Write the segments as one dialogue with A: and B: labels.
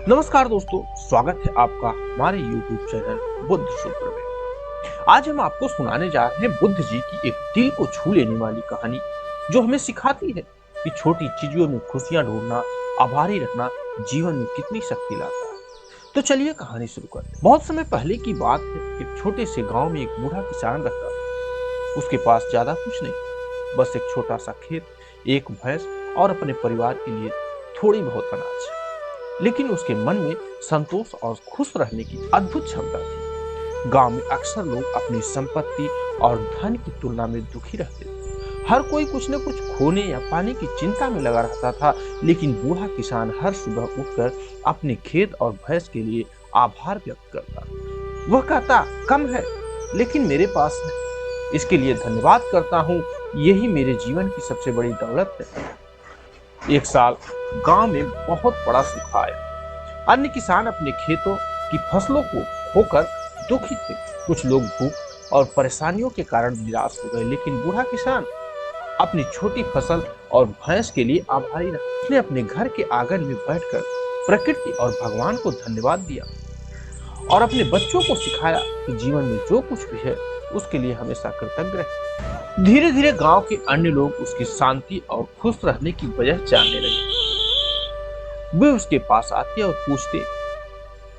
A: नमस्कार दोस्तों, स्वागत है आपका हमारे YouTube चैनल बुद्ध सूत्र में। आज हम आपको सुनाने जा रहे हैं बुद्ध जी की एक दिल को छू लेने वाली कहानी, जो हमें सिखाती है कि छोटी चीजों में खुशियां ढूंढना, आभारी रखना जीवन में कितनी शक्ति लाता है। तो चलिए कहानी शुरू करते हैं। बहुत समय पहले की बात है। एक छोटे से गाँव में एक बूढ़ा किसान रहता था। उसके पास ज्यादा कुछ नहीं था, बस एक छोटा सा खेत, एक भैंस और अपने परिवार के लिए थोड़ी बहुत अनाज। लेकिन उसके मन में संतोष और खुश रहने की अद्भुत क्षमता थी। गांव में अक्सर लोग अपनी संपत्ति और धन की तुलना में दुखी रहते थे। हर कोई कुछ न कुछ खोने या पाने की चिंता में लगा रहता था, लेकिन बूढ़ा किसान हर सुबह उठकर अपने खेत और भैंस के लिए आभार व्यक्त करता। वह कहता, कम है लेकिन मेरे पास है, इसके लिए धन्यवाद करता हूँ, यही मेरे जीवन की सबसे बड़ी दौलत है। एक साल गांव में बहुत बड़ा सूखा आया। अन्य किसान अपने खेतों की फसलों को खोकर दुखी थे। कुछ लोग भूख और परेशानियों के कारण निराश हो गए, लेकिन बूढ़ा किसान अपनी छोटी फसल और भैंस के लिए आभारी रहा। उसने अपने घर के आंगन में बैठकर प्रकृति और भगवान को धन्यवाद दिया और अपने बच्चों को सिखाया कि जीवन में जो कुछ भी है उसके लिए हमेशा कृतज्ञ रहे। धीरे धीरे गांव के अन्य लोग उसकी शांति और खुश रहने की वजह जानने लगे। वे उसके पास आते और पूछते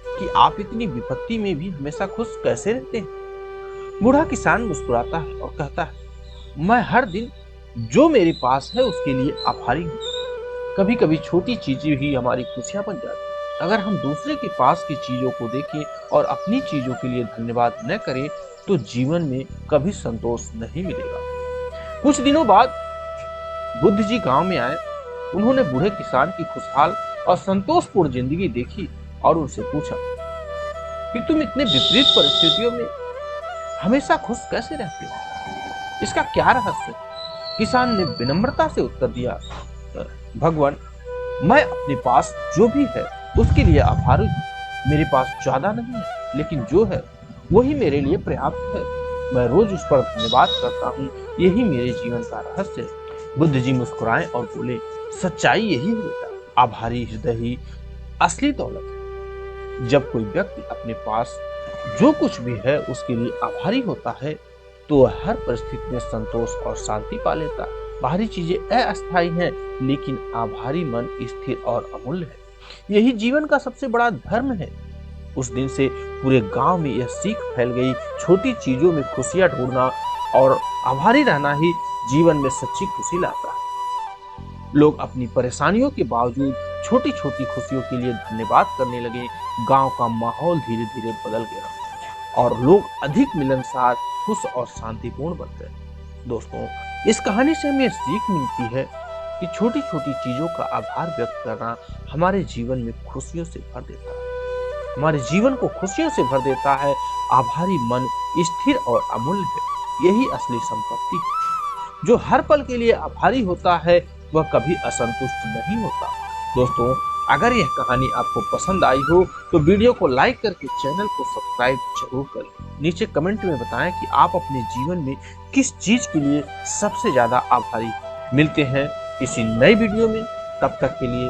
A: कि आप इतनी विपत्ति में भी हमेशा खुश कैसे रहते हैं। बूढ़ा किसान मुस्कुराता है और कहता है, मैं हर दिन जो मेरे पास है उसके लिए आभारी हूँ। कभी कभी छोटी चीजें ही हमारी खुशियां बन जाती हैं। अगर हम दूसरे के पास की चीजों को देखें और अपनी चीजों के लिए धन्यवाद न करें तो जीवन में कभी संतोष नहीं मिलेगा। कुछ दिनों बाद बुद्ध जी गांव में आए। उन्होंने बूढ़े किसान की खुशहाल और संतोषपूर्ण जिंदगी देखी और उनसे पूछा कि तुम इतने विपरीत परिस्थितियों में हमेशा खुश कैसे रहते हो, इसका क्या रहस्य है? किसान ने विनम्रता से उत्तर दिया, भगवान, मैं अपने पास जो भी है उसके लिए आभारी हूँ। मेरे पास ज्यादा नहीं है, लेकिन जो है वही मेरे लिए पर्याप्त है। मैं रोज उस पर धन्यवाद करता हूँ, यही मेरे जीवन का रहस्य है। बुद्ध जी मुस्कुराए और बोले, सच्चाई यही है बेटा, आभारी हृदय ही असली दौलत है। जब कोई व्यक्ति अपने पास जो कुछ भी है उसके लिए आभारी होता है तो वह हर परिस्थिति में संतोष और शांति पा लेता है। बाहरी चीजें अस्थायी हैं, लेकिन आभारी मन स्थिर और अमूल्य है। यही जीवन का सबसे बड़ा धर्म है। उस दिन से पूरे गांव में यह सीख फैल गई, छोटी चीजों में खुशियां ढूंढना और आभारी रहना ही जीवन में सच्ची खुशी लाता है। लोग अपनी परेशानियों के बावजूद छोटी छोटी खुशियों के लिए धन्यवाद करने लगे। गांव का माहौल धीरे धीरे बदल गया और लोग अधिक मिलनसार, खुश और शांतिपूर्ण बन गए। दोस्तों, इस कहानी से हमें सीख मिलती है कि छोटी छोटी चीजों का आभार व्यक्त करना हमारे जीवन में खुशियों से भर देता है, हमारे जीवन को खुशियों से भर देता है। आभारी मन स्थिर और अमूल्य है, यही असली संपत्ति है। जो हर पल के लिए आभारी होता है वह कभी असंतुष्ट नहीं होता। दोस्तों, अगर यह कहानी आपको पसंद आई हो तो वीडियो को लाइक करके चैनल को सब्सक्राइब जरूर करें। नीचे कमेंट में बताएं कि आप अपने जीवन में किस चीज के लिए सबसे ज्यादा आभारी। मिलते हैं किसी नई वीडियो में, तब तक के लिए